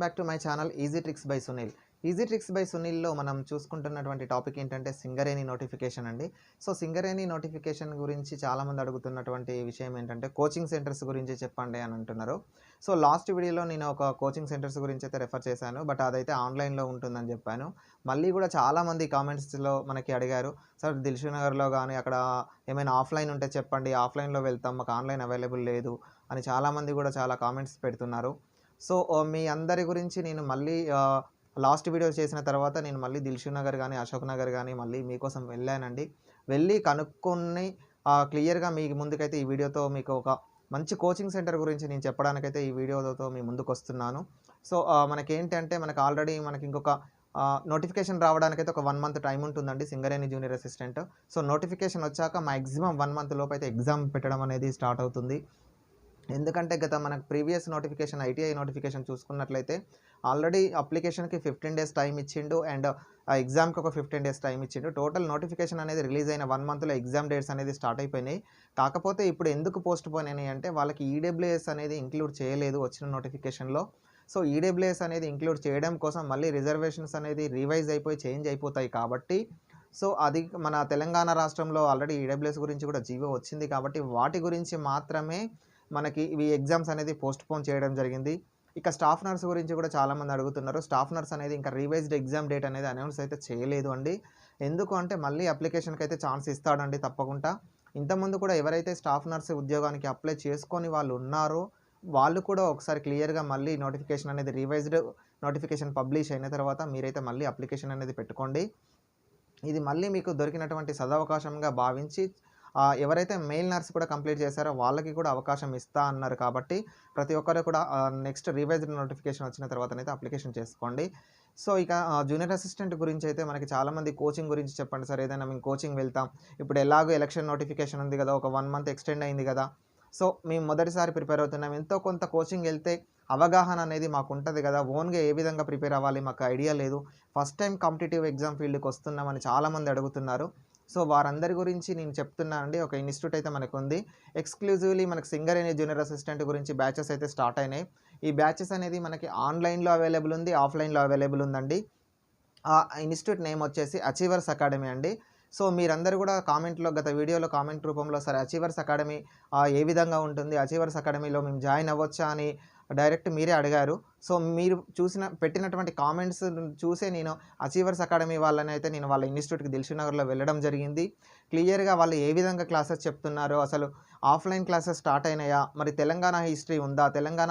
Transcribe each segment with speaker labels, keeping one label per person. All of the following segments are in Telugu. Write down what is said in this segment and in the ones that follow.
Speaker 1: Back to my channel easy tricks by Sunil. Easy tricks by సునీల్‌లో మనం చూసుకుంటున్నటువంటి టాపిక్ ఏంటంటే సింగరేణి నోటిఫికేషన్ అండి. సో, సింగరేణి నోటిఫికేషన్ గురించి చాలామంది అడుగుతున్నటువంటి విషయం ఏంటంటే కోచింగ్ సెంటర్స్ గురించి చెప్పండి అని అంటున్నారు. సో, లాస్ట్ వీడియోలో నేను ఒక కోచింగ్ సెంటర్స్ గురించి అయితే రెఫర్ చేశాను. బట్ అదైతే ఆన్‌లైన్‌లో ఉంటుందని చెప్పాను. మళ్ళీ కూడా చాలామంది కామెంట్స్‌లో మనకి అడిగారు. సార్ దిల్‌సుఖ్ నగర్‌లో గాని అక్కడ ఏమైనా ఆఫ్‌లైన్ ఉంటే చెప్పండి. ఆఫ్‌లైన్‌లో వెళ్తాం. మాకు ఆన్‌లైన్ అవైలబుల్ లేదు అని చాలామంది కూడా చాలా కామెంట్స్ పెడుతున్నారు. సో, మీ అందరి గురించి నేను మళ్ళీ లాస్ట్ వీడియో చేసిన తర్వాత నేను మళ్ళీ దిల్‌సుఖ్ నగర్ గాని, అశోక్ నగర్ గాని మళ్ళీ మీకోసం వెళ్ళానండి. వెళ్ళి కనుక్కొని క్లియర్‌గా మీ ముందుకైతే ఈ వీడియోతో మీకు ఒక మంచి కోచింగ్ సెంటర్ గురించి నేను చెప్పడానికైతే ఈ వీడియోతో మీ ముందుకొస్తున్నాను. సో, మనకేంటంటే మనకు ఆల్రెడీ ఇంకొక నోటిఫికేషన్ రావడానికైతే ఒక 1 మంత్ టైం ఉంటుందండి Singareni junior assistant. So, notification వచ్చాక మాక్సిమం 1 మంత్ లోపైతే ఎగ్జామ్ పెట్టడం అనేది స్టార్ట్ అవుతుంది. ఎందుకంటే మనకు ప్రీవియస్ నోటిఫికేషన్ ఐటీఐ నోటిఫికేషన్ చూసుకున్నట్లయితే ఆల్రెడీ అప్లికేషన్‌కి 15 డేస్ టైం ఇచ్చిండు. అండ్ ఆ ఎగ్జామ్‌కి ఒక 15 డేస్ టైం ఇచ్చిండు. టోటల్ నోటిఫికేషన్ అనేది రిలీజ్ అయిన 1 మంత్‌లో ఎగ్జామ్ డేట్స్ అనేది స్టార్ట్ అయిపోయినాయి. కాకపోతే ఇప్పుడు ఎందుకు పోస్ట్‌పోన్ అయినాయి అంటే వాళ్ళకి ఈడబ్ల్యూఎస్ అనేది ఇంక్లూడ్ చేయలేదు వచ్చిన నోటిఫికేషన్‌లో. సో, ఈడబ్ల్యూఎస్ అనేది ఇంక్లూడ్ చేయడం కోసం మళ్ళీ రిజర్వేషన్స్ అనేది రివైజ్ అయిపోయి చేంజ్ అయిపోతాయి కాబట్టి సో, అది మన తెలంగాణ రాష్ట్రంలో ఆల్రెడీ ఈడబ్ల్యూఎస్ గురించి కూడా జీవో వచ్చింది కాబట్టి వాటి గురించి మాత్రమే మనకి ఇవి ఎగ్జామ్స్ అనేది పోస్ట్‌పోన్ చేయడం జరిగింది. ఇక స్టాఫ్ నర్స్ గురించి కూడా చాలామంది అడుగుతున్నారు. స్టాఫ్ నర్స్ అనేది ఇంకా రివైజ్డ్ ఎగ్జామ్ డేట్ అనేది అనౌన్స్ అయితే చేయలేదు అండి. ఎందుకు అంటే మళ్ళీ అప్లికేషన్‌కి అయితే ఛాన్స్ ఇస్తాడండి తప్పకుండా. ఇంతకుముందు కూడా ఎవరైతే స్టాఫ్ నర్స్ ఉద్యోగానికి అప్లై చేసుకొని వాళ్ళు ఉన్నారో వాళ్ళు కూడా ఒకసారి క్లియర్‌గా మళ్ళీ నోటిఫికేషన్ అనేది రివైజ్డ్ నోటిఫికేషన్ పబ్లిష్ అయిన తర్వాత మీరైతే మళ్ళీ అప్లికేషన్ అనేది పెట్టుకోండి. ఇది మళ్ళీ మీకు దొరికినటువంటి సదవకాశంగా భావించి ఎవరైతే మెయిల్ నర్స్ కూడా కంప్లీట్ చేశారో వాళ్ళకి కూడా అవకాశం ఇస్తా అన్నారు కాబట్టి ప్రతి ఒక్కరు కూడా నెక్స్ట్ రివైజ్డ్ నోటిఫికేషన్ వచ్చిన తర్వాతనైతే అప్లికేషన్ చేసుకోండి. సో, ఇక జూనియర్ అసిస్టెంట్ గురించి అయితే మనకి చాలామంది కోచింగ్ గురించి చెప్పండి సార్ ఏదైనా మేము కోచింగ్ వెళ్తాం. ఇప్పుడు ఎలాగో ఎలక్షన్ నోటిఫికేషన్ ఉంది కదా! ఒక 1 మంత్ ఎక్స్టెండ్ అయింది కదా! సో, మేము మొదటిసారి ప్రిపేర్ అవుతున్నాం. ఎంతో కొంత కోచింగ్ వెళ్తే అవగాహన అనేది మాకుంటది కదా! ఓన్‌గా ఏ విధంగా ప్రిపేర్ అవ్వాలి మాకు ఐడియా లేదు. ఫస్ట్ టైం కాంపిటీటివ్ ఎగ్జామ్ ఫీల్డ్‌కి వస్తున్నామని చాలామంది అడుగుతున్నారు. సో, వారందరి గురించి నేను చెప్తున్నానండి. ఒక ఇన్‌స్టిట్యూట్ అయితే మనకుంది. ఎక్స్‌క్లూజివ్‌లీ మనకు సింగరేణి జూనియర్ అసిస్టెంట్ గురించి బ్యాచెస్ అయితే స్టార్ట్ అయినాయి. ఈ బ్యాచెస్ అనేది మనకి ఆన్‌లైన్‌లో అవైలబుల్ ఉంది. ఆఫ్‌లైన్‌లో అవైలబుల్ ఉందండి. ఆ ఇన్‌స్టిట్యూట్ నేమ్ వచ్చేసి అచీవర్స్ అకాడమీ అండి. సో, మీరందరూ కూడా గత వీడియోలో కామెంట్ రూపంలో సరే అచీవర్స్ అకాడమీ ఏ విధంగా ఉంటుంది? అచీవర్స్ అకాడమీలో మేము జాయిన్ అవ్వచ్చా అని డైరెక్ట్ మీరే అడిగారు. సో, మీరు పెట్టినటువంటి కామెంట్స్ చూసే నేను అచీవర్స్ అకాడమీ వాళ్ళనైతే నేను వాళ్ళ ఇన్‌స్టిట్యూట్‌కి దిల్‌సుఖ్ నగర్‌లో వెళ్ళడం జరిగింది. క్లియర్‌గా వాళ్ళు ఏ విధంగా క్లాసెస్ చెప్తున్నారో అసలు ఆఫ్‌లైన్ క్లాసెస్ స్టార్ట్ అయినాయా? మరి తెలంగాణ హిస్టరీ ఉందా? తెలంగాణ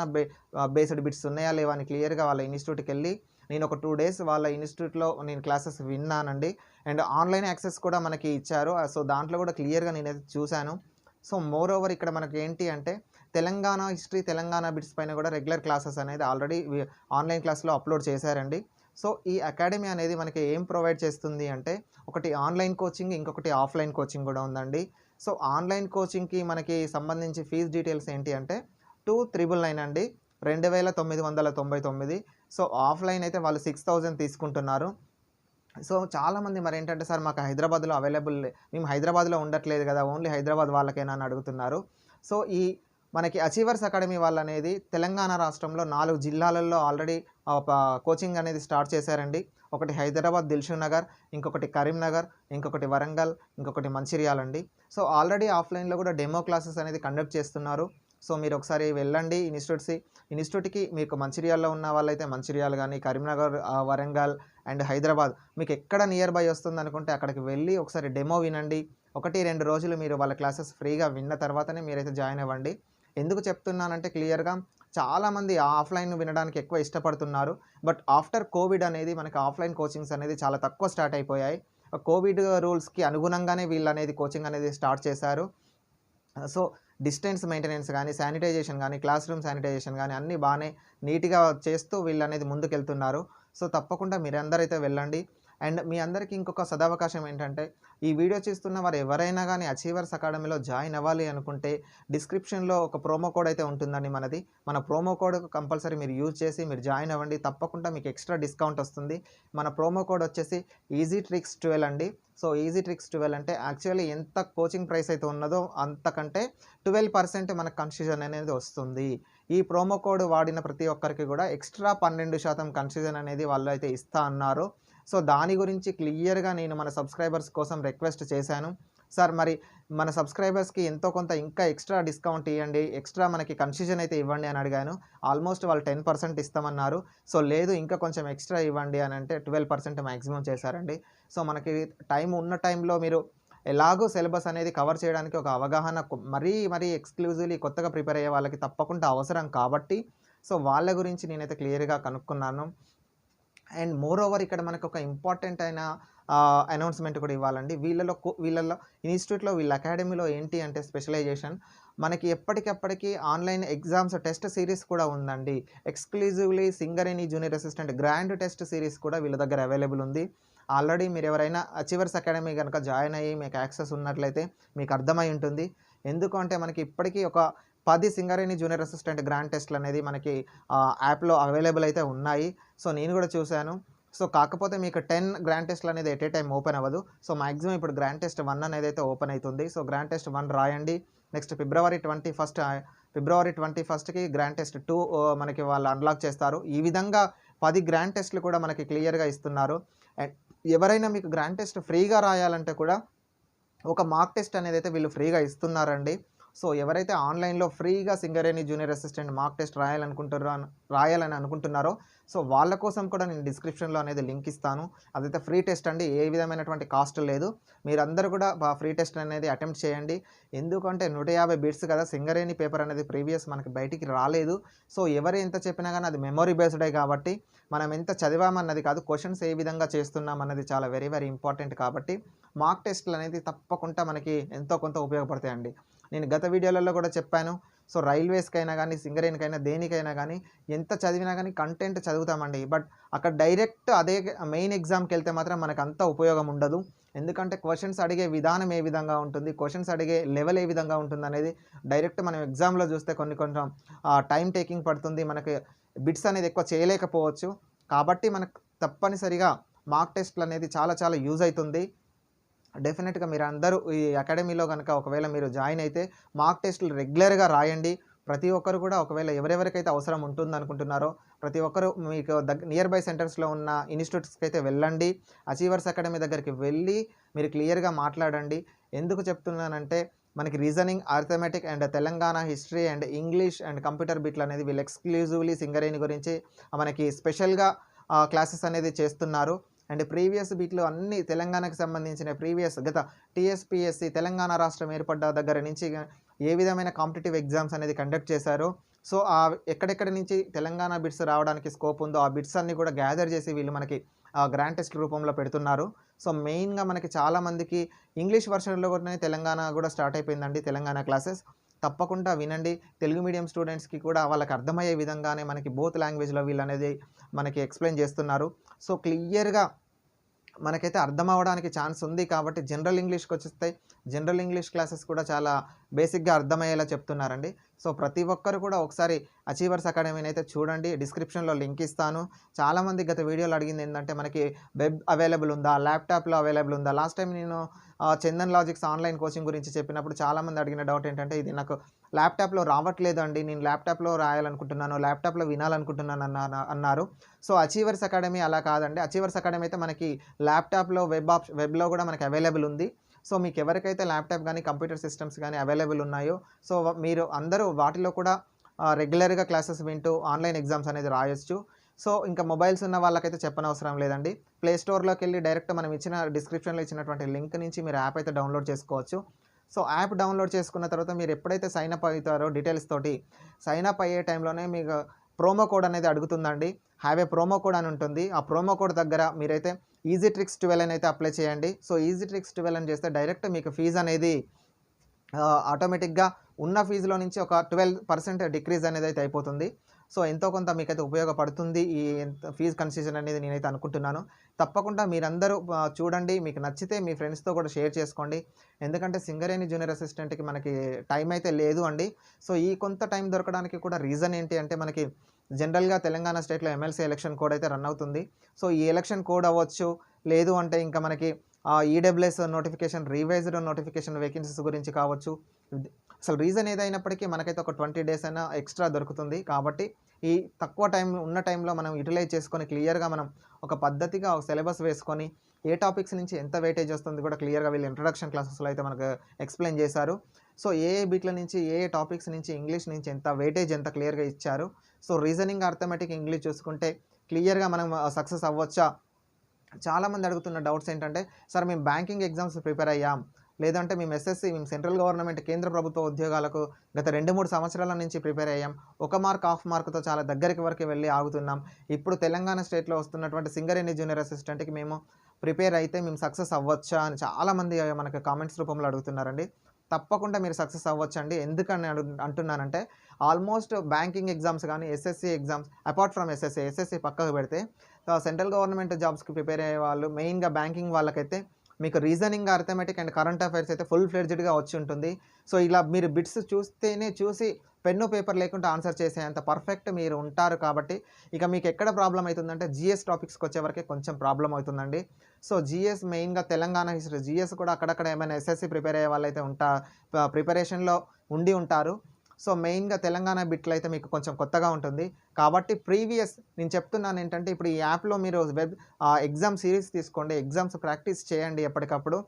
Speaker 1: బేస్డ్ బిట్స్ ఉన్నాయా? లేవా? అని క్లియర్‌గా వాళ్ళ ఇన్‌స్టిట్యూట్‌కెళ్ళి నేను ఒక 2 డేస్ వాళ్ళ ఇన్‌స్టిట్యూట్‌లో నేను క్లాసెస్ విన్నానండి. అండ్ ఆన్‌లైన్ యాక్సెస్ కూడా మనకి ఇచ్చారు. సో, దాంట్లో కూడా క్లియర్‌గా నేనైతే చూసాను. సో, మోర్ ఓవర్ ఇక్కడ మనకేంటి అంటే తెలంగాణ హిస్టరీ, తెలంగాణ బిట్స్ పైన కూడా రెగ్యులర్ క్లాసెస్ అనేది ఆల్రెడీ ఆన్‌లైన్ క్లాస్‌లో అప్‌లోడ్ చేశారండి. సో, ఈ అకాడమీ అనేది మనకి ఏం ప్రొవైడ్ చేస్తుంది అంటే ఒకటి ఆన్‌లైన్ కోచింగ్, ఇంకొకటి ఆఫ్‌లైన్ కోచింగ్ కూడా ఉందండి. సో, ఆన్‌లైన్ కోచింగ్‌కి మనకి సంబంధించి ఫీజ్ డీటెయిల్స్ ఏంటి అంటే 2,999 అండి. 2,999. సో, ఆఫ్‌లైన్ అయితే వాళ్ళు 6,000 తీసుకుంటున్నారు. సో, చాలామంది మరేంటంటే సార్ మాకు హైదరాబాద్‌లో మేము హైదరాబాద్‌లో ఉండట్లేదు గదా! ఓన్లీ హైదరాబాద్ వాళ్ళకేనా అని అడుగుతున్నారు. సో, మనకి అచీవర్స్ అకాడమీ వాళ్ళనేది తెలంగాణ రాష్ట్రంలో 4 జిల్లాలలో ఆల్రెడీ కోచింగ్ అనేది స్టార్ట్ చేశారండి. ఒకటి హైదరాబాద్ దిల్‌సుఖ్ నగర్, ఇంకొకటి కరీంనగర్, ఇంకొకటి వరంగల్, ఇంకొకటి మంచిర్యాల అండి. సో, ఆల్రెడీ ఆఫ్‌లైన్‌లో కూడా డెమో క్లాసెస్ అనేది కండక్ట్ చేస్తున్నారు. సో, మీరొకసారి వెళ్ళండి ఇన్‌స్టిట్యూట్‌కి మీకు మంచిర్యాలలో ఉన్న వాళ్ళైతే మంచిర్యాల గాని, కరీంనగర్, వరంగల్ అండ్ హైదరాబాద్ మీకు ఎక్కడ నియర్ బై వస్తుందనుకుంటే అక్కడికి వెళ్ళి ఒకసారి డెమో వినండి. 1, 2 రోజులు మీరు వాళ్ళ క్లాసెస్ ఫ్రీగా విన్న తర్వాతనే మీరైతే జాయిన్ అవ్వండి. ఎందుకు చెప్తున్నానంటే క్లియర్‌గా చాలామంది ఆఫ్‌లైన్ వినడానికి ఎక్కువ ఇష్టపడుతున్నారు. బట్ ఆఫ్టర్ కోవిడ్ అనేది మనకి ఆఫ్‌లైన్ కోచింగ్స్ అనేది చాలా తక్కువ స్టార్ట్ అయిపోయాయి. కోవిడ్ రూల్స్‌కి అనుగుణంగానే వీళ్ళనేది కోచింగ్ అనేది స్టార్ట్ చేశారు. సో, డిస్టెన్స్ మెయింటెనెన్స్ గానీ, శానిటైజేషన్ గానీ, క్లాస్ రూమ్ శానిటైజేషన్ గానీ అన్నీ బానే నీట్‌గా చేస్తూ వీళ్ళనేది ముందుకెళ్తున్నారు. సో, తప్పకుండా మీరందరైతే వెళ్ళండి. అండ్ మీ అందరికీ ఇంకొక సదవకాశం ఏంటంటే, ఈ వీడియో చూస్తున్న వారు ఎవరైనా గానీ అచీవర్స్ అకాడమీలో జాయిన్ అవ్వాలి అనుకుంటే, డిస్క్రిప్షన్‌లో ఒక ప్రోమో కోడ్ అయితే ఉంటుందండి మనది. మన ప్రోమో కోడ్ కంపల్సరీ మీరు యూజ్ చేసి మీరు జాయిన్ అవ్వండి. తప్పకుండా మీకు ఎక్స్‌ట్రా డిస్కౌంట్ వస్తుంది. మన ప్రోమో కోడ్ వచ్చేసి ఈజీ ట్రిక్స్ 12 అండి. సో ఈజీ ట్రిక్స్ 12 అంటే యాక్చువల్లీ ఎంత కోచింగ్ ప్రైస్ అయితే ఉన్నదో అంతకంటే 12% మనకు కన్సెషన్ అనేది వస్తుంది. ఈ ప్రోమో కోడ్ వాడిన ప్రతి ఒక్కరికి కూడా ఎక్స్‌ట్రా 12% కన్సెషన్ అనేది వాళ్ళు అయితే ఇస్తా అన్నారు. సో దాని గురించి క్లియర్‌గా నేను మన సబ్స్క్రైబర్స్ కోసం రిక్వెస్ట్ చేశాను. సార్ మరి మన సబ్స్క్రైబర్స్‌కి ఎంతో కొంత ఇంకా ఎక్స్ట్రా డిస్కౌంట్ ఇయ్యండి. ఎక్స్ట్రా మనకి కన్సెషన్ అయితే ఇవ్వండి అని అడిగాను. ఆల్మోస్ట్ వాళ్ళు 10% ఇస్తామన్నారు. సో లేదు ఇంకా కొంచెం ఎక్స్ట్రా ఇవ్వండి అని అంటే 12% మాక్సిమం చేశారండి. సో మనకి టైం ఉన్న టైంలో మీరు ఎలాగో సిలబస్ అనేది కవర్ చేయడానికి ఒక అవగాహన మరీ ఎక్స్‌క్లూజివ్‌లీ కొత్తగా ప్రిపేర్ అయ్యే వాళ్ళకి తప్పకుండా అవసరం కాబట్టి, సో వాళ్ళ గురించి నేనైతే క్లియర్‌గా కనుక్కున్నాను. అండ్ మోర్ ఓవర్ ఇక్కడ మనకు ఒక ఇంపార్టెంట్ అయిన అనౌన్స్‌మెంట్ కూడా ఇవ్వాలండి. వీళ్ళలో ఇన్‌స్టిట్యూట్‌లో వీళ్ళ అకాడమీలో ఏంటి అంటే స్పెషలైజేషన్ మనకి ఎప్పటికప్పటికి ఆన్‌లైన్ ఎగ్జామ్స్ టెస్ట్ సిరీస్ కూడా ఉందండి. Exclusively Singareni junior assistant grand test series కూడా వీళ్ళ దగ్గర అవైలబుల్ ఉంది. ఆల్రెడీ మీరు ఎవరైనా అచీవర్స్ అకాడమీ గనుక జాయిన్ అయ్యి మీకు యాక్సెస్ ఉన్నట్లయితే మీకు అర్థమై ఉంటుంది. ఎందుకు అంటే మనకి ఇప్పటికీ ఒక 10 సింగరేణి జూనియర్ అసిస్టెంట్ గ్రాండ్ టెస్ట్‌లు అనేది మనకి యాప్‌లో అవైలబుల్ అయితే ఉన్నాయి. సో నేను కూడా చూశాను. సో కాకపోతే మీకు 10 గ్రాండ్ టెస్ట్‌లు అనేది ఎట్ ఏ టైమ్ ఓపెన్ అవ్వదు. సో మాక్సిమం ఇప్పుడు గ్రాండ్ టెస్ట్ 1 అనేది అయితే ఓపెన్ అవుతుంది. సో గ్రాండ్ టెస్ట్ 1 రాయండి. నెక్స్ట్ ఫిబ్రవరి 21కి గ్రాండ్ టెస్ట్ 2 మనకి వాళ్ళు అన్లాక్ చేస్తారు. ఈ విధంగా 10 గ్రాండ్ టెస్ట్‌లు కూడా మనకి క్లియర్‌గా ఇస్తున్నారు. అండ్ ఎవరైనా మీకు గ్రాండ్ టెస్ట్ ఫ్రీగా రాయాలంటే కూడా ఒక మాక్ టెస్ట్ అనేది అయితే వీళ్ళు ఫ్రీగా ఇస్తున్నారండి. సో ఎవరైతే ఆన్‌లైన్‌లో ఫ్రీగా Singareni junior assistant mock test రాయాలని అనుకుంటున్నారో సో వాళ్ళ కోసం కూడా నేను డిస్క్రిప్షన్‌లో అనేది లింక్ ఇస్తాను. అదైతే ఫ్రీ టెస్ట్ అండి. ఏ విధమైనటువంటి కాస్ట్ లేదు. మీరందరూ కూడా ఫ్రీ టెస్ట్ అనేది అటెంప్ట్ చేయండి. ఎందుకంటే 150 బిట్స్ కదా! సింగరేణి పేపర్ అనేది ప్రీవియస్ మనకి బయటికి రాలేదు. సో ఎవరు ఎంత చెప్పినా గానీ అది మెమరీ బేస్డే కాబట్టి మనం ఎంత చదివామన్నది కాదు, క్వెషన్స్ ఏ విధంగా చేస్తున్నాం అన్నది చాలా వెరీ ఇంపార్టెంట్ కాబట్టి మాక్ టెస్ట్‌లు అనేది తప్పకుండా మనకి ఎంతో కొంత ఉపయోగపడతాయండి. నేను గత వీడియోలలో కూడా చెప్పాను. సో రైల్వేస్‌కైనా గానీ, సింగరేణికైనా దేనికైనా గానీ ఎంత చదివినా గానీ కంటెంట్ చదువుతామండి. బట్ అక్కడ డైరెక్ట్ అదే మెయిన్ ఎగ్జామ్‌కెళ్తే మాత్రం మనకంత ఉపయోగం ఉండదు. ఎందుకంటే క్వెషన్స్ అడిగే విధానం ఏ విధంగా ఉంటుంది, క్వెషన్స్ అడిగే లెవెల్ ఏ విధంగా ఉంటుందనేది డైరెక్ట్ మనం ఎగ్జామ్‌లో చూస్తే కొంచెం టైమ్ టేకింగ్ పడుతుంది. మనకి బిట్స్ అనేది ఎక్కువ చేయలేకపోవచ్చు. కాబట్టి మనకు తప్పనిసరిగా మాక్ టెస్ట్‌లు అనేది చాలా యూజ్ అయితుంది. డెఫినెట్‌గా మీరందరూ ఈ అకాడమీలో గనక ఒకవేళ మీరు జాయిన్ అయితే మాక్ టెస్ట్‌లు రెగ్యులర్‌గా రాయండి. ప్రతి ఒక్కరు కూడా ఒకవేళ ఎవరెవరికైతే అవసరం ఉంటుందనుకుంటున్నారో ప్రతి ఒక్కరు మీకు నియర్ బై సెంటర్స్‌లో ఉన్న ఇన్‌స్టిట్యూట్స్‌కి అయితే వెళ్ళండి. అచీవర్స్ అకాడమీ దగ్గరికి వెళ్ళి మీరు క్లియర్‌గా మాట్లాడండి. ఎందుకు చెప్తున్నానంటే మనకి reasoning, arithmetic and Telangana history and English and computer బిట్లు అనేది వీళ్ళు ఎక్స్‌క్లూజివ్‌లీ సింగరేణి గురించి మనకి స్పెషల్‌గా క్లాసెస్ అనేది చేస్తున్నారు. అండ్ ప్రీవియస్ బిట్లు అన్నీ తెలంగాణకు సంబంధించిన గత టీఎస్‌పీఎస్‌సీ తెలంగాణ రాష్ట్రం ఏర్పడ్డ దగ్గర నుంచి ఏ విధమైన కాంపిటీటివ్ ఎగ్జామ్స్ అనేది కండక్ట్ చేశారో సో ఎక్కడెక్కడి నుంచి తెలంగాణ బిట్స్ రావడానికి స్కోప్ ఉందో ఆ బిట్స్ అన్నీ కూడా గ్యాదర్ చేసి వీళ్ళు మనకి గ్రాండ్ టెస్ట్ రూపంలో పెడుతున్నారు. సో మెయిన్‌గా మనకి చాలామందికి ఇంగ్లీష్ వర్షన్‌లో కూడా తెలంగాణ కూడా స్టార్ట్ అయిపోయిందండి. తెలంగాణ క్లాసెస్ తప్పకుండా వినండి. తెలుగు మీడియం స్టూడెంట్స్‌కి కూడా వాళ్ళకి అర్థమయ్యే విధంగానే మనకి బోత్ లాంగ్వేజ్‌లో వీళ్ళనేది మనకి ఎక్స్‌ప్లెయిన్ చేస్తున్నారు. సో క్లియర్‌గా మనకైతే అర్థం అవ్వడానికి ఛాన్స్ ఉంది కాబట్టి జనరల్ ఇంగ్లీష్‌కొచ్చేస్తే జనరల్ ఇంగ్లీష్ క్లాసెస్ కూడా చాలా బేసిక్‌గా అర్థమయ్యేలా చెప్తున్నారండి. సో ప్రతి ఒక్కరు కూడా ఒకసారి అచీవర్స్ అకాడమీని అయితే చూడండి. డిస్క్రిప్షన్‌లో లింక్ ఇస్తాను. చాలామంది గత వీడియోలో అడిగింది ఏంటంటే మనకి వెబ్ అవైలబుల్ ఉందా? ల్యాప్‌టాప్‌లో అవైలబుల్ ఉందా? లాస్ట్ టైం నేను చందన్ లాజిక్స్ ఆన్‌లైన్ కోచింగ్ గురించి చెప్పినప్పుడు చాలామంది అడిగిన డౌట్ ఏంటంటే ఇది నాకు ల్యాప్‌టాప్‌లో రావట్లేదండి. నేను ల్యాప్‌టాప్‌లో రాయాలనుకుంటున్నాను. ల్యాప్‌టాప్‌లో వినాలనుకుంటున్నాను అన్నారు. సో అచీవర్స్ అకాడమీ అలా కాదండి. అచీవర్స్ అకాడమీ అయితే మనకి ల్యాప్‌టాప్‌లో వెబ్‌లో కూడా మనకి అవైలబుల్ ఉంది. సో మీకు ఎవరికైతే ల్యాప్‌టాప్ గానీ, కంప్యూటర్ సిస్టమ్స్ గానీ అవైలబుల్ ఉన్నాయో సో మీరు అందరూ వాటిలో కూడా రెగ్యులర్‌గా క్లాసెస్ వింటూ ఆన్‌లైన్ ఎగ్జామ్స్ అనేది రాయొచ్చు. సో ఇంకా మొబైల్స్ ఉన్న వాళ్ళకైతే చెప్పనవసరం లేదండి. ప్లే స్టోర్‌లోకెళ్ళి డైరెక్ట్ మనం ఇచ్చిన డిస్క్రిప్షన్‌లో ఇచ్చినటువంటి లింక్ నుంచి మీరు యాప్ అయితే డౌన్‌లోడ్ చేసుకోవచ్చు. సో యాప్ డౌన్‌లోడ్ చేసుకున్న తర్వాత మీరు ఎప్పుడైతే సైన్ అప్ అవుతారో డీటెయిల్స్ తోటి సైన్ అప్ అయ్యే టైంలోనే మీకు ప్రోమో కోడ్ అనేది అడుగుతుందండి. హ్యావ్ ఏ ప్రోమో కోడ్ అని ఉంటుంది. ఆ ప్రోమో కోడ్ దగ్గర మీరైతే ఈజీ ట్రిక్స్ 12 అని అయితే అప్లై చేయండి. సో ఈజీ ట్రిక్స్ 12 అని చేస్తే డైరెక్ట్ మీకు ఫీజ్ అనేది ఆటోమేటిక్‌గా ఉన్న ఫీజులో నుంచి ఒక 12% డిక్రీజ్ అనేది అయితే అయిపోతుంది. సో ఎంతో కొంత మీకైతే ఉపయోగపడుతుంది ఈ ఫీజ్ కన్సెషన్ అనేది నేనైతే అనుకుంటున్నాను. తప్పకుండా మీరందరూ చూడండి. మీకు నచ్చితే మీ ఫ్రెండ్స్‌తో కూడా షేర్ చేసుకోండి. ఎందుకంటే సింగరేణి జూనియర్ అసిస్టెంట్‌కి మనకి టైం అయితే లేదు అండి. సో ఈ కొంత టైం దొరకడానికి కూడా రీజన్ ఏంటి అంటే మనకి జనరల్‌గా తెలంగాణ స్టేట్‌లో ఎమ్మెల్సీ ఎలక్షన్ కోడ్ అయితే రన్ అవుతుంది. సో ఈ ఎలక్షన్ కోడ్ అవ్వచ్చు, లేదు అంటే ఇంకా మనకి EWS notification, revised notification vacancies గురించి కావచ్చు. అసలు రీజన్ ఏదైనప్పటికీ మనకైతే ఒక 20 డేస్ అయినా ఎక్స్ట్రా దొరుకుతుంది. కాబట్టి ఈ తక్కువ టైం ఉన్న టైంలో మనం యూటిలైజ్ చేసుకొని క్లియర్‌గా మనం ఒక పద్ధతిగా ఒక సిలబస్ వేసుకొని ఏ టాపిక్స్ నుంచి ఎంత వెయిటేజ్ వస్తుంది కూడా క్లియర్‌గా వీళ్ళు ఇంట్రడక్షన్ క్లాసెస్‌లో అయితే మనకు ఎక్స్‌ప్లెయిన్ చేశారు. సో ఏ బిట్ల నుంచి ఏ టాపిక్స్ నుంచి ఇంగ్లీష్ నుంచి ఎంత వెయిటేజ్ ఎంత క్లియర్‌గా ఇచ్చారు. సో రీజనింగ్, అర్థమెటిక్, ఇంగ్లీష్ చూసుకుంటే క్లియర్‌గా మనం సక్సెస్ అవ్వచ్చా? చాలామంది అడుగుతున్న డౌట్స్ ఏంటంటే, సార్ మేము బ్యాంకింగ్ ఎగ్జామ్స్ ప్రిపేర్ అయ్యాం. లేదంటే మేము ఎస్ఎస్‌సి, మేము సెంట్రల్ గవర్నమెంట్ కేంద్ర ప్రభుత్వ ఉద్యోగాలకు గత 2, 3 సంవత్సరాల నుంచి ప్రిపేర్ అయ్యాం. ఒక మార్క్, హాఫ్ మార్క్‌తో చాలా దగ్గరికి వరకు వెళ్ళి ఆగుతున్నాం. ఇప్పుడు తెలంగాణ స్టేట్‌లో వస్తున్నటువంటి సింగరేణి జూనియర్ అసిస్టెంట్‌కి మేము ప్రిపేర్ అయితే మేము సక్సెస్ అవ్వచ్చా అని చాలామంది మనకు కామెంట్స్ రూపంలో అడుగుతున్నారండి. తప్పకుండా మీరు సక్సెస్ అవ్వచ్చండి. ఎందుకని అంటున్నానంటే ఆల్మోస్ట్ బ్యాంకింగ్ ఎగ్జామ్స్ గానీ, SSC exams apart from SSC పక్కకు పెడితే సెంట్రల్ గవర్నమెంట్ జాబ్స్‌కి ప్రిపేర్ అయ్యే వాళ్ళు మెయిన్‌గా బ్యాంకింగ్ వాళ్ళకైతే మీకు reasoning, arithmetic and current affairs అయితే ఫుల్ ఫ్లెడ్జ్డ్‌గా వచ్చి ఉంటుంది. సో ఇలా మీరు బిట్స్ చూసి పెన్ను, పేపర్ లేకుండా ఆన్సర్ చేసేంత పర్ఫెక్ట్ మీరు ఉంటారు కాబట్టి ఇక మీకు ఎక్కడ ప్రాబ్లమ్ అవుతుందంటే జీఎస్ టాపిక్స్‌కి వచ్చేవరకే కొంచెం ప్రాబ్లమ్ అవుతుందండి. సో జీఎస్ మెయిన్‌గా తెలంగాణ హిస్టరీ, జీఎస్ కూడా అక్కడక్కడ ఏమైనా ఎస్ఎస్‌సి ప్రిపేర్ అయ్యే వాళ్ళైతే ప్రిపరేషన్‌లో ఉండి ఉంటారు. సో మెయిన్‌గా తెలంగాణ బిట్లయితే మీకు కొంచెం కొత్తగా ఉంటుంది. కాబట్టి నేను చెప్తున్నాను ఏంటంటే ఇప్పుడు ఈ యాప్‌లో మీరు ఎగ్జామ్ సీరీస్ తీసుకోండి. ఎగ్జామ్స్ ప్రాక్టీస్ చేయండి ఎప్పటికప్పుడు.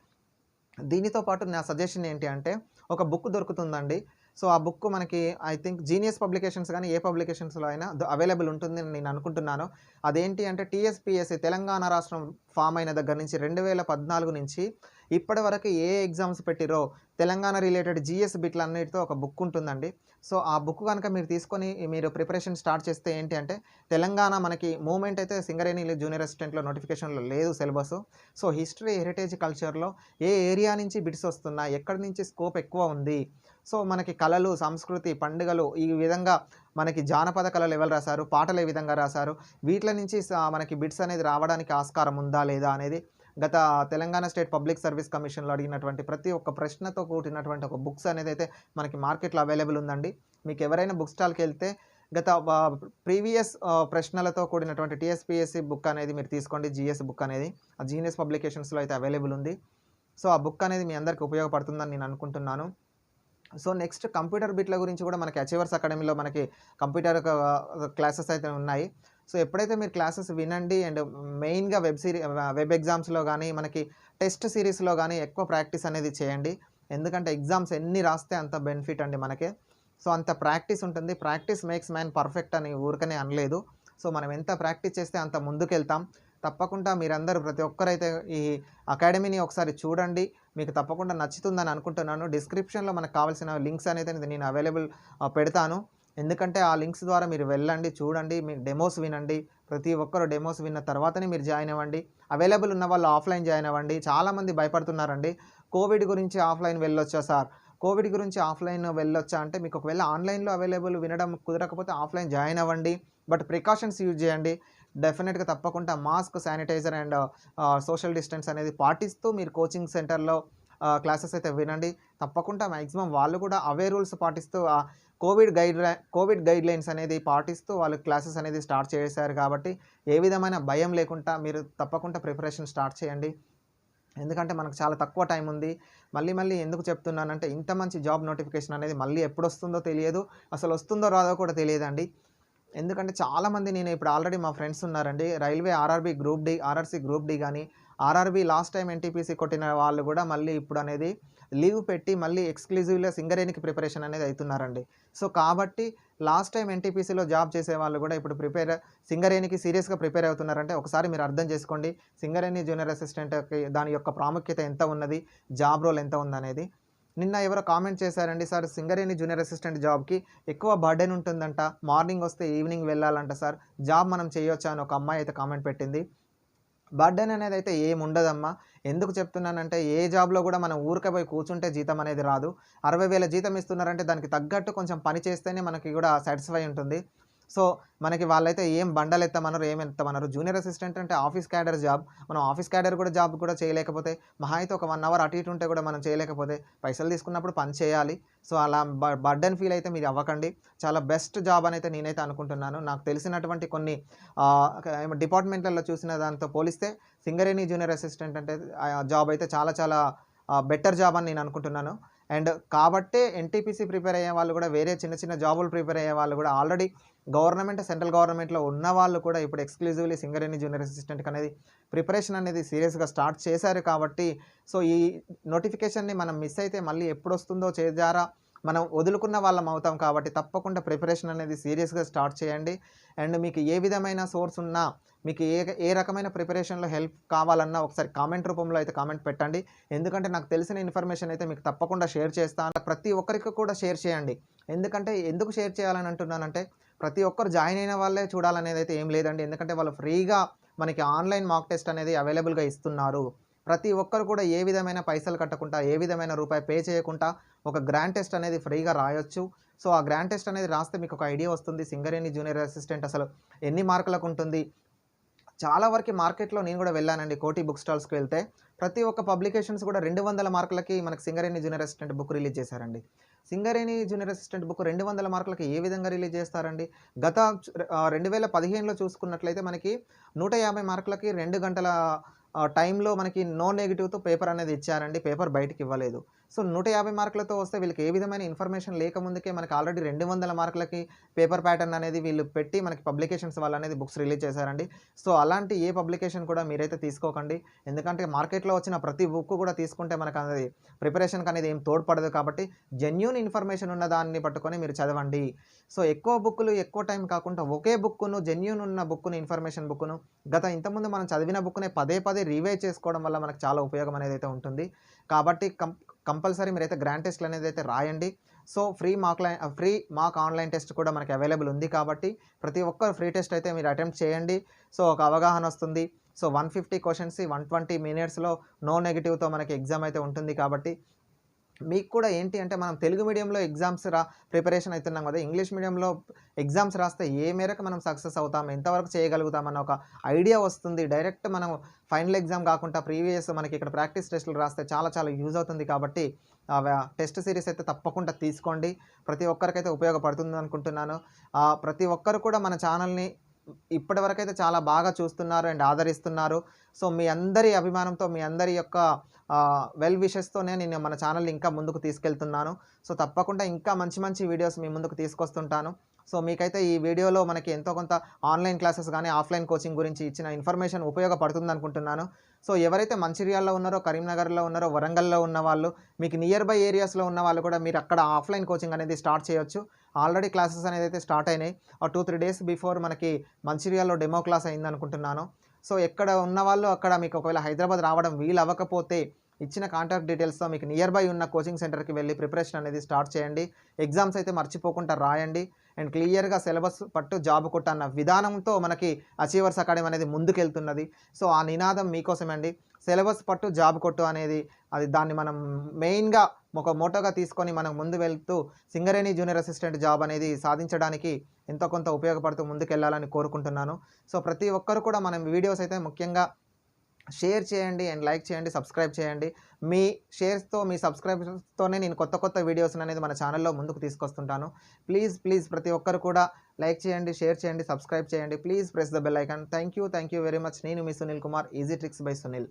Speaker 1: దీనితో పాటు నా సజెషన్ ఏంటి అంటే ఒక బుక్ దొరుకుతుందండి. సో ఆ బుక్ మనకి ఐ థింక్ జీనియస్ పబ్లికేషన్స్ గానీ ఏ పబ్లికేషన్స్‌లో అయినా అవైలబుల్ ఉంటుందని నేను అనుకుంటున్నాను. అదేంటి అంటే టీఎస్‌పీఎస్‌సీ తెలంగాణ రాష్ట్రం ఫామ్ అయిన దగ్గర నుంచి 2014 నుంచి ఇప్పటి వరకు ఏ ఎగ్జామ్స్ పెట్టిరో తెలంగాణ రిలేటెడ్ జీఎస్ బిట్లన్నిటితో ఒక బుక్ ఉంటుందండి. సో ఆ బుక్ గనుక మీరు తీసుకొని మీరు ప్రిపరేషన్ స్టార్ట్ చేస్తే ఏంటి అంటే తెలంగాణ మనకి మూవ్‌మెంట్ అయితే సింగరేణి జూనియర్ అసిస్టెంట్‌లో నోటిఫికేషన్‌లో లేదు సిలబసు. సో హిస్టరీ, హెరిటేజ్, కల్చర్‌లో ఏ ఏరియా నుంచి బిట్స్ వస్తున్నాయి, ఎక్కడి నుంచి స్కోప్ ఎక్కువ ఉంది. సో మనకి కళలు, సంస్కృతి, పండుగలు ఈ విధంగా మనకి జానపద కళలు ఎవరు రాశారు, పాటలు ఏ విధంగా రాశారు, వీట్ల నుంచి మనకి బిట్స్ అనేది రావడానికి ఆస్కారం ఉందా లేదా అనేది గత తెలంగాణ స్టేట్ పబ్లిక్ సర్వీస్ కమిషన్‌లో అడిగినటువంటి ప్రతి ఒక్క ప్రశ్నతో కూడినటువంటి ఒక బుక్స్ అనేదైతే మనకి మార్కెట్‌లో అవైలబుల్ ఉందండి. మీకు ఎవరైనా బుక్ స్టాల్‌కెళ్తే గత ప్రీవియస్ ప్రశ్నలతో కూడినటువంటి టీఎస్‌పీఎస్‌సీ బుక్ అనేది మీరు తీసుకోండి. జీఎస్ బుక్ అనేది ఆ జీనియస్ పబ్లికేషన్స్‌లో అయితే అవైలబుల్ ఉంది. సో ఆ బుక్ అనేది మీ అందరికీ ఉపయోగపడుతుందని నేను అనుకుంటున్నాను. సో నెక్స్ట్ కంప్యూటర్ బిట్ల గురించి కూడా మనకి అచీవర్స్ అకాడమీలో మనకి కంప్యూటర్ క్లాసెస్ అయితే ఉన్నాయి. సో ఎప్పుడైతే మీరు క్లాసెస్ వినండి అండ్ మెయిన్‌గా వెబ్ ఎగ్జామ్స్‌లో గానీ, మనకి టెస్ట్ సిరీస్‌లో గానీ ఎక్కువ ప్రాక్టీస్ అనేది చేయండి. ఎందుకంటే ఎగ్జామ్స్ ఎన్ని రాస్తే అంత బెనిఫిట్ అండి మనకే. సో అంత ప్రాక్టీస్ ఉంటుంది. ప్రాక్టీస్ మేక్స్ మ్యాన్ పర్ఫెక్ట్ అని ఊరికనే అనలేదు. సో మనం ఎంత ప్రాక్టీస్ చేస్తే అంత ముందుకెళ్తాం. తప్పకుండా మీరందరూ ప్రతి ఒక్కరైతే ఈ అకాడమీని ఒకసారి చూడండి. మీకు తప్పకుండా నచ్చుతుందని అనుకుంటున్నాను. డిస్క్రిప్షన్‌లో మనకు కావాల్సిన లింక్స్ అనేది నేను అవైలబుల్ పెడతాను. ఎందుకంటే ఆ లింక్స్ ద్వారా మీరు వెళ్ళండి, చూడండి, మీ డెమోస్ వినండి. ప్రతి ఒక్కరు డెమోస్ విన్న తర్వాతనే మీరు జాయిన్ అవ్వండి. అవైలబుల్ ఉన్న వాళ్ళు ఆఫ్‌లైన్ జాయిన్ అవ్వండి. చాలామంది భయపడుతున్నారండి. కోవిడ్ గురించి ఆఫ్‌లైన్ వెళ్ళొచ్చా సార్? కోవిడ్ గురించి ఆఫ్‌లైన్ వెళ్ళొచ్చా అంటే మీకు ఒకవేళ ఆన్‌లైన్‌లో అవైలబుల్ వినడం కుదరకపోతే ఆఫ్‌లైన్ జాయిన్ అవ్వండి. బట్ ప్రికాషన్స్ యూజ్ చేయండి. డెఫినిట్‌గా తప్పకుండా mask, sanitiser and social distance అనేది పాటిస్తూ మీరు కోచింగ్ సెంటర్‌లో క్లాసెస్ అయితే వినండి. తప్పకుండా మాక్సిమం వాళ్ళు కూడా అవే రూల్స్ పాటిస్తూ కోవిడ్ గైడ్‌లైన్స్ అనేది పాటిస్తూ వాళ్ళు క్లాసెస్ అనేది స్టార్ట్ చేశారు కాబట్టి ఏ విధమైన భయం లేకుండా మీరు తప్పకుండా ప్రిపరేషన్ స్టార్ట్ చేయండి. ఎందుకంటే మనకు చాలా తక్కువ టైం ఉంది. మళ్ళీ ఎందుకు చెప్తున్నానంటే ఇంత మంచి జాబ్ నోటిఫికేషన్ అనేది మళ్ళీ ఎప్పుడొస్తుందో తెలియదు. అసలు వస్తుందో రాదో కూడా తెలియదండి. ఎందుకంటే చాలామంది నేను ఇప్పుడు ఆల్రెడీ మా ఫ్రెండ్స్ ఉన్నారండి. Railway RRB group D, RRC group D గానీ, ఆర్ఆర్‌బీ లాస్ట్ టైమ్ ఎన్‌టీపీసీ కొట్టిన వాళ్ళు కూడా మళ్ళీ ఇప్పుడు అనేది లీవ్ పెట్టి మళ్ళీ ఎక్స్‌క్లూజివ్‌గా సింగరేణికి ప్రిపరేషన్ అనేది అయితున్నారండి. సో కాబట్టి లాస్ట్ టైమ్ ఎన్‌టీపీసీలో జాబ్ చేసేవాళ్ళు కూడా ఇప్పుడు సింగరేణికి సీరియస్‌గా ప్రిపేర్ అవుతున్నారంటే ఒకసారి మీరు అర్థం చేసుకోండి. సింగరేణి జూనియర్ అసిస్టెంట్‌కి దాని యొక్క ప్రాముఖ్యత ఎంత ఉన్నది, జాబ్ రోల్ ఎంత ఉందనేది. నిన్న ఎవరో కామెంట్ చేశారండి, సార్ సింగరేణి జూనియర్ అసిస్టెంట్ జాబ్‌కి ఎక్కువ బర్డెన్ ఉంటుందంట. మార్నింగ్ వస్తే ఈవినింగ్ వెళ్ళాలంట సార్. జాబ్ మనం చేయొచ్చా అని ఒక అమ్మాయి అయితే కామెంట్ పెట్టింది. బర్డెన్ అనేదైతే ఏముండదమ్మా. ఎందుకు చెప్తున్నానంటే ఏ జాబ్‌లో కూడా మనం ఊరికే పోయి కూర్చుంటే జీతం అనేది రాదు. 60,000 జీతం ఇస్తున్నారంటే దానికి తగ్గట్టు కొంచెం పని చేస్తేనే మనకి కూడా సాటిస్ఫై ఉంటుంది. సో మనకి వాళ్ళైతే ఏం బండలెత్తమనరు, ఏం ఎత్తమనరు. జూనియర్ అసిస్టెంట్ అంటే ఆఫీస్ క్యాడర్ జాబ్. మనం ఆఫీస్ క్యాడర్ జాబ్ కూడా చేయలేకపోతే, మహా అయితే ఒక 1 అవర్ అటు ఇటు ఉంటే కూడా మనం చేయలేకపోతే, పైసలు తీసుకున్నప్పుడు పని చేయాలి. సో అలా బర్డెన్ ఫీల్ అయితే మీరు అవ్వకండి. చాలా బెస్ట్ జాబ్ అనైతే నేనైతే అనుకుంటున్నాను. నాకు తెలిసినటువంటి కొన్ని డిపార్ట్మెంట్‌లలో చూసిన దాంతో పోలిస్తే సింగరేణి జూనియర్ అసిస్టెంట్ అంటే జాబ్ అయితే చాలా చాలా బెటర్ జాబ్ అని నేను అనుకుంటున్నాను. అండ్ కాబట్టే ఎన్‌టీపీసీ ప్రిపేర్ అయ్యే వాళ్ళు కూడా, వేరే చిన్న చిన్న జాబులు ప్రిపేర్ అయ్యే వాళ్ళు కూడా ఆల్రెడీ గవర్నమెంట్, సెంట్రల్ గవర్నమెంట్‌లో ఉన్న వాళ్ళు కూడా ఇప్పుడు ఎక్స్‌క్లూజివ్‌లీ సింగరేణి జూనియర్ అసిస్టెంట్‌కి అనేది ప్రిపరేషన్ అనేది సీరియస్‌గా స్టార్ట్ చేశారు కాబట్టి, సో ఈ నోటిఫికేషన్‌ని మనం మిస్ అయితే మళ్ళీ ఎప్పుడొస్తుందో చేజారా మనం వదులుకున్న వాళ్ళం అవుతాం కాబట్టి, తప్పకుండా ప్రిపరేషన్ అనేది సీరియస్‌గా స్టార్ట్ చేయండి. అండ్ మీకు ఏ విధమైన సోర్స్ ఉన్నా, మీకు ఏ రకమైన ప్రిపరేషన్‌లో హెల్ప్ కావాలన్నా ఒకసారి కామెంట్ రూపంలో అయితే కామెంట్ పెట్టండి. ఎందుకంటే నాకు తెలిసిన ఇన్ఫర్మేషన్ అయితే మీకు తప్పకుండా షేర్ చేస్తాను. ప్రతి ఒక్కరికి కూడా షేర్ చేయండి. ఎందుకంటే ఎందుకు షేర్ చేయాలని అంటున్నానంటే, ప్రతి ఒక్కరు జాయిన్ అయిన వాళ్ళే చూడాలనేది అయితే ఏం లేదండి. ఎందుకంటే వాళ్ళు ఫ్రీగా మనకి ఆన్‌లైన్ మాక్ టెస్ట్ అనేది అవైలబుల్‌గా ఇస్తున్నారు. ప్రతి ఒక్కరు కూడా ఏ విధమైన పైసలు కట్టకుండా, ఏ విధమైన రూపాయి పే చేయకుండా ఒక గ్రాండ్ టెస్ట్ అనేది ఫ్రీగా రాయొచ్చు. సో ఆ గ్రాండ్ టెస్ట్ అనేది రాస్తే మీకు ఒక ఐడియా వస్తుంది. సింగరేణి జూనియర్ అసిస్టెంట్ అసలు ఎన్ని మార్కులకు ఉంటుంది. చాలా వరకు మార్కెట్‌లో నేను కూడా వెళ్ళానండి. కోటి బుక్ స్టాల్స్‌కి వెళ్తే ప్రతి ఒక్క పబ్లికేషన్స్ కూడా 200 మార్కులకి మనకి Singareni junior assistant book release చేశారండి. సింగరేణి జూనియర్ అసిస్టెంట్ బుక్ 200 మార్కులకి ఏ విధంగా రిలీజ్ చేస్తారండి? గత 2015లో చూసుకున్నట్లయితే మనకి 150 మార్కులకి 2 గంటల టైంలో మనకి నో నెగెటివ్‌తో పేపర్ అనేది ఇచ్చారండి. పేపర్ బయటికి ఇవ్వలేదు. సో 150 మార్కులతో వస్తే వీళ్ళకి ఏ విధమైన ఇన్ఫర్మేషన్ లేకముందుకే మనకి ఆల్రెడీ 200 మార్కులకి పేపర్ ప్యాటర్న్ అనేది వీళ్ళు పెట్టి మనకి పబ్లికేషన్స్ వాళ్ళనేది బుక్స్ రిలీజ్ చేశారండి. సో అలాంటి ఏ పబ్లికేషన్ కూడా మీరైతే తీసుకోకండి. ఎందుకంటే మార్కెట్‌లో వచ్చిన ప్రతి బుక్ కూడా తీసుకుంటే మనకు అది ప్రిపరేషన్‌కి అనేది ఏం తోడ్పడదు కాబట్టి, జెన్యూన్ ఇన్ఫర్మేషన్ ఉన్న దాన్ని పట్టుకొని మీరు చదవండి. సో ఎక్కువ బుక్కులు ఎక్కువ టైం కాకుండా ఒకే బుక్కును, జెన్యూన్ ఉన్న బుక్కును, ఇన్ఫర్మేషన్ బుక్కును ఇంతకుముందు మనం చదివిన బుక్‌నే పదే పదే రివైజ్ చేసుకోవడం వల్ల మనకు చాలా ఉపయోగం అనేది అయితే ఉంటుంది. కాబట్టి కంపల్సరీ మీరైతే గ్రాండ్ టెస్ట్‌లు అనేది అయితే రాయండి. సో ఫ్రీ మాక్ ఆన్‌లైన్ టెస్ట్ కూడా మనకి అవైలబుల్ ఉంది కాబట్టి, ప్రతి ఒక్కరు ఫ్రీ టెస్ట్ అయితే మీరు అటెంప్ట్ చేయండి. సో ఒక అవగాహన వస్తుంది. సో 150 క్వెషన్స్ 120 మినిట్స్‌లో నో నెగెటివ్‌తో మనకి ఎగ్జామ్ అయితే ఉంటుంది కాబట్టి, మీకు కూడా ఏంటి అంటే మనం తెలుగు మీడియంలో ఎగ్జామ్స్ ప్రిపరేషన్ అవుతున్నాం కదా! ఇంగ్లీష్ మీడియంలో ఎగ్జామ్స్ రాస్తే ఏ మేరకు మనం సక్సెస్ అవుతాం, ఎంతవరకు చేయగలుగుతాం అన్న ఒక ఐడియా వస్తుంది. డైరెక్ట్ మనం ఫైనల్ ఎగ్జామ్ కాకుండా ప్రీవియస్ మనకి ఇక్కడ ప్రాక్టీస్ టెస్టులు రాస్తే చాలా చాలా యూజ్ అవుతుంది కాబట్టి, టెస్ట్ సిరీస్ అయితే తప్పకుండా తీసుకోండి. ప్రతి ఒక్కరికైతే ఉపయోగపడుతుంది అనుకుంటున్నాను. ప్రతి ఒక్కరు కూడా మన ఛానల్‌ని ఇప్పటివరకైతే చాలా బాగా చూస్తున్నారు అండ్ ఆదరిస్తున్నారు. సో మీ అందరి అభిమానంతో, మీ అందరి యొక్క వెల్ విషెస్‌తోనే నేను మన ఛానల్‌ని ఇంకా ముందుకు తీసుకెళ్తున్నాను. సో తప్పకుండా ఇంకా మంచి మంచి వీడియోస్ మీ ముందుకు తీసుకొస్తుంటాను. సో మీకైతే ఈ వీడియోలో మనకి ఎంతో కొంత ఆన్‌లైన్ క్లాసెస్ గానీ, ఆఫ్‌లైన్ కోచింగ్ గురించి ఇచ్చిన ఇన్ఫర్మేషన్ ఉపయోగపడుతుందనుకుంటున్నాను. సో ఎవరైతే మంచిర్యాలలో ఉన్నారో, కరీంనగర్‌లో ఉన్నారో, వరంగల్‌లో ఉన్నవాళ్ళు, మీకు నియర్ బై ఏరియాస్‌లో ఉన్న వాళ్ళు కూడా మీరు అక్కడ ఆఫ్‌లైన్ కోచింగ్ అనేది స్టార్ట్ చేయొచ్చు. ఆల్రెడీ క్లాసెస్ అనేదైతే స్టార్ట్ అయినాయి. 2, 3 డేస్ బిఫోర్ మనకి మంచిర్యాలలో డెమో క్లాస్ అయిందనుకుంటున్నాను. సో ఎక్కడ ఉన్నవాళ్ళు అక్కడ మీకు ఒకవేళ హైదరాబాద్ రావడం వీలవ్వకపోతే, ఇచ్చిన కాంటాక్ట్ డీటెయిల్స్‌తో మీకు నియర్ బై ఉన్న కోచింగ్ సెంటర్‌కి వెళ్లి ప్రిపరేషన్ అనేది స్టార్ట్ చేయండి. ఎగ్జామ్స్ అయితే మర్చిపోకుండా రాయండి. అండ్ క్లియర్‌గా సిలబస్ పట్టు జాబ్ కొట్టు అన్న విధానంతో మనకి అచీవర్స్ అకాడమీ అనేది ముందుకెళ్తున్నది. సో ఆ నినాదం మీకోసమే అండి. సిలబస్ పట్టు జాబ్ కొట్టు అనేది దాన్ని మనం మెయిన్‌గా ఒక మోటోగా తీసుకొని మనం ముందు వెళ్తూ సింగరేణి జూనియర్ అసిస్టెంట్ జాబ్ అనేది సాధించడానికి ఎంతో కొంత ఉపయోగపడుతూ ముందుకెళ్ళాలని కోరుకుంటున్నాను. సో ప్రతి ఒక్కరు కూడా మనం వీడియోస్ అయితే ముఖ్యంగా షేర్ చేయండి అండ్ లైక్ చేయండి, సబ్స్క్రైబ్ చేయండి. మీ షేర్స్‌తో, మీ సబ్స్క్రైబర్స్‌తోనే నేను కొత్త కొత్త వీడియోస్‌ని అనేది మన ఛానల్‌లో ముందుకు తీసుకొస్తుంటాను. ప్లీజ్ ప్రతి ఒక్కరు కూడా లైక్ చేయండి, షేర్ చేయండి, సబ్స్క్రైబ్ చేయండి. Please press the bell icon. Thank you very much. నేను మీ Sunil Kumar, easy tricks by Sunil.